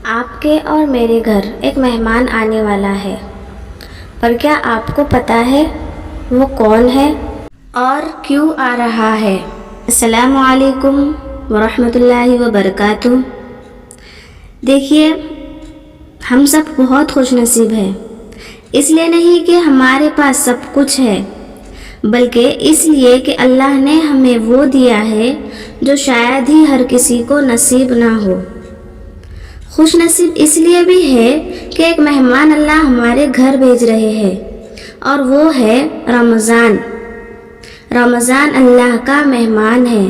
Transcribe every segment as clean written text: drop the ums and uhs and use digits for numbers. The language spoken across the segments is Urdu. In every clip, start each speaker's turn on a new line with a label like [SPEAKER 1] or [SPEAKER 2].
[SPEAKER 1] آپ کے اور میرے گھر ایک مہمان آنے والا ہے، پر کیا آپ کو پتہ ہے وہ کون ہے اور کیوں آ رہا ہے؟ السلام علیکم ورحمۃ اللہ وبرکاتہ۔ دیکھیے، ہم سب بہت خوش نصیب ہیں، اس لیے نہیں کہ ہمارے پاس سب کچھ ہے، بلکہ اس لیے کہ اللہ نے ہمیں وہ دیا ہے جو شاید ہی ہر کسی کو نصیب نہ ہو۔ خوش نصیب اس لیے بھی ہے کہ ایک مہمان اللہ ہمارے گھر بھیج رہے ہیں، اور وہ ہے رمضان۔ رمضان اللہ کا مہمان ہے۔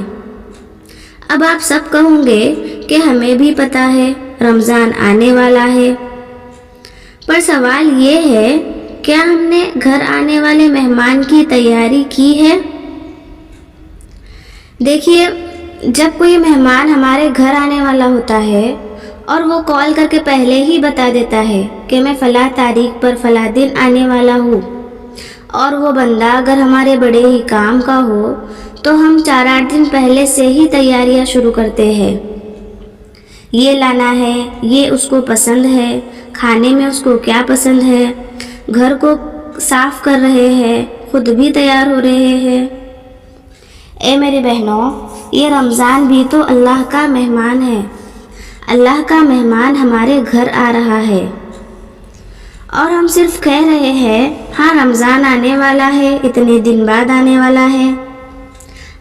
[SPEAKER 1] اب آپ سب کہوں گے کہ ہمیں بھی پتہ ہے رمضان آنے والا ہے، پر سوال یہ ہے، کیا ہم نے گھر آنے والے مہمان کی تیاری کی ہے؟ دیکھیے، جب کوئی مہمان ہمارے گھر آنے والا ہوتا ہے اور وہ کال کر کے پہلے ہی بتا دیتا ہے کہ میں فلاں تاریخ پر فلاں دن آنے والا ہوں، اور وہ بندہ اگر ہمارے بڑے ہی کام کا ہو تو ہم 4-8 دن پہلے سے ہی تیاریاں شروع کرتے ہیں۔ یہ لانا ہے، یہ اس کو پسند ہے، کھانے میں اس کو کیا پسند ہے، گھر کو صاف کر رہے ہیں، خود بھی تیار ہو رہے ہیں۔ اے میری بہنوں، یہ رمضان بھی تو اللہ کا مہمان ہے۔ اللہ کا مہمان ہمارے گھر آ رہا ہے، اور ہم صرف کہہ رہے ہیں ہاں رمضان آنے والا ہے، اتنے دن بعد آنے والا ہے۔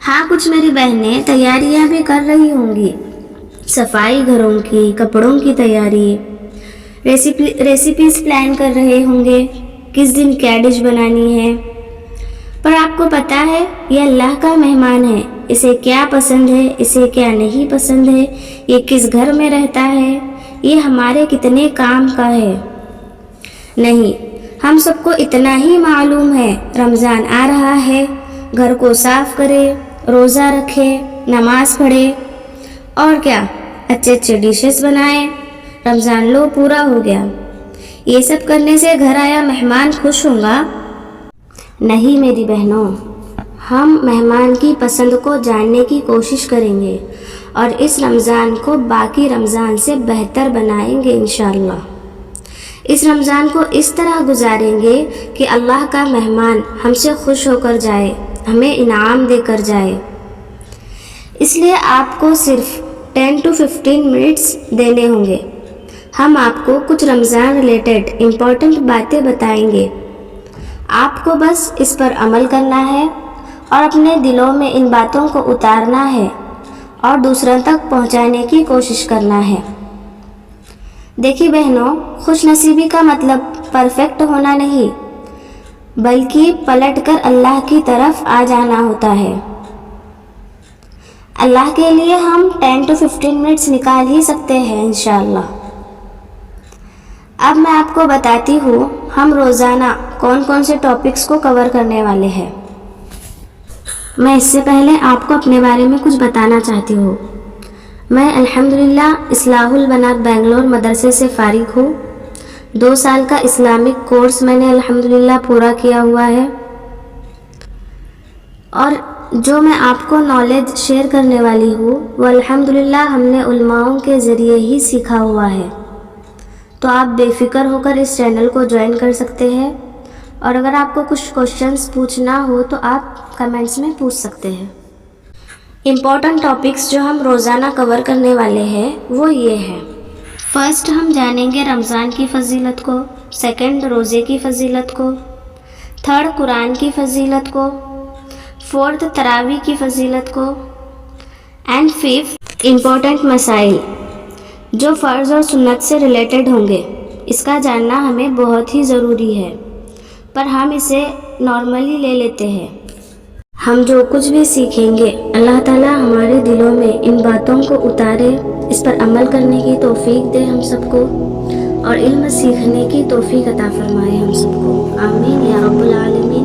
[SPEAKER 1] ہاں، کچھ میری بہنیں تیاریاں بھی کر رہی ہوں گی، صفائی گھروں کی، کپڑوں کی تیاری، ریسیپیز پلان کر رہے ہوں گے، کس دن کیا ڈش بنانی ہے۔ پر آپ کو پتہ ہے یہ اللہ کا مہمان ہے، اسے کیا پسند ہے، اسے کیا نہیں پسند ہے، یہ کس گھر میں رہتا ہے، یہ ہمارے کتنے کام کا ہے۔ نہیں، ہم سب کو اتنا ہی معلوم ہے رمضان آ رہا ہے، گھر کو صاف کرے، روزہ رکھے، نماز پڑھے، اور کیا اچھے اچھے ڈشز بنائے، رمضان لو پورا ہو گیا۔ یہ سب کرنے سے گھر آیا مہمان خوش ہوگا؟ نہیں میری بہنوں، ہم مہمان کی پسند کو جاننے کی کوشش کریں گے اور اس رمضان کو باقی رمضان سے بہتر بنائیں گے انشاءاللہ۔ اس رمضان کو اس طرح گزاریں گے کہ اللہ کا مہمان ہم سے خوش ہو کر جائے، ہمیں انعام دے کر جائے۔ اس لیے آپ کو صرف 10 to 15 منٹس دینے ہوں گے۔ ہم آپ کو کچھ رمضان ریلیٹڈ امپورٹنٹ باتیں بتائیں گے، آپ کو بس اس پر عمل کرنا ہے اور اپنے دلوں میں ان باتوں کو اتارنا ہے اور دوسروں تک پہنچانے کی کوشش کرنا ہے۔ دیکھیے بہنوں، خوش نصیبی کا مطلب پرفیکٹ ہونا نہیں، بلکہ پلٹ کر اللہ کی طرف آ جانا ہوتا ہے۔ اللہ کے لیے ہم 10 to 15 منٹس نکال ہی سکتے ہیں انشاءاللہ۔ اب میں آپ کو بتاتی ہوں ہم روزانہ کون کون سے ٹاپکس کو کور کرنے والے ہیں۔ میں اس سے پہلے آپ کو اپنے بارے میں کچھ بتانا چاہتی ہوں۔ میں الحمدللہ اصلاح البنات بنگلور مدرسے سے فارغ ہوں۔ 2 سال کا اسلامک کورس میں نے الحمدللہ پورا کیا ہوا ہے، اور جو میں آپ کو نالج شیئر کرنے والی ہوں وہ الحمدللہ ہم نے علماؤں کے ذریعے ہی سیکھا ہوا ہے۔ تو آپ بے فکر ہو کر اس چینل کو جوائن کر سکتے ہیں، اور اگر آپ کو کچھ کوشچنس پوچھنا ہو تو آپ کمنٹس میں پوچھ سکتے ہیں۔ امپورٹنٹ ٹاپکس جو ہم روزانہ کور کرنے والے ہیں وہ یہ ہیں۔ فرسٹ ہم جانیں گے رمضان کی فضیلت کو، سیکنڈ روزے کی فضیلت کو، تھرڈ قرآن کی فضیلت کو، فورتھ تراویح کی فضیلت کو، اینڈ ففتھ امپورٹنٹ مسائل جو فرض اور سنت سے ریلیٹڈ ہوں گے۔ اس کا جاننا ہمیں بہت ہی ضروری ہے، پر ہم اسے نارملی لے لیتے ہیں۔ ہم جو کچھ بھی سیکھیں گے اللہ تعالیٰ ہمارے دلوں میں ان باتوں کو اتارے، اس پر عمل کرنے کی توفیق دے ہم سب کو، اور علم سیکھنے کی توفیق عطا فرمائے ہم سب کو۔ آمین یا رب العالمین۔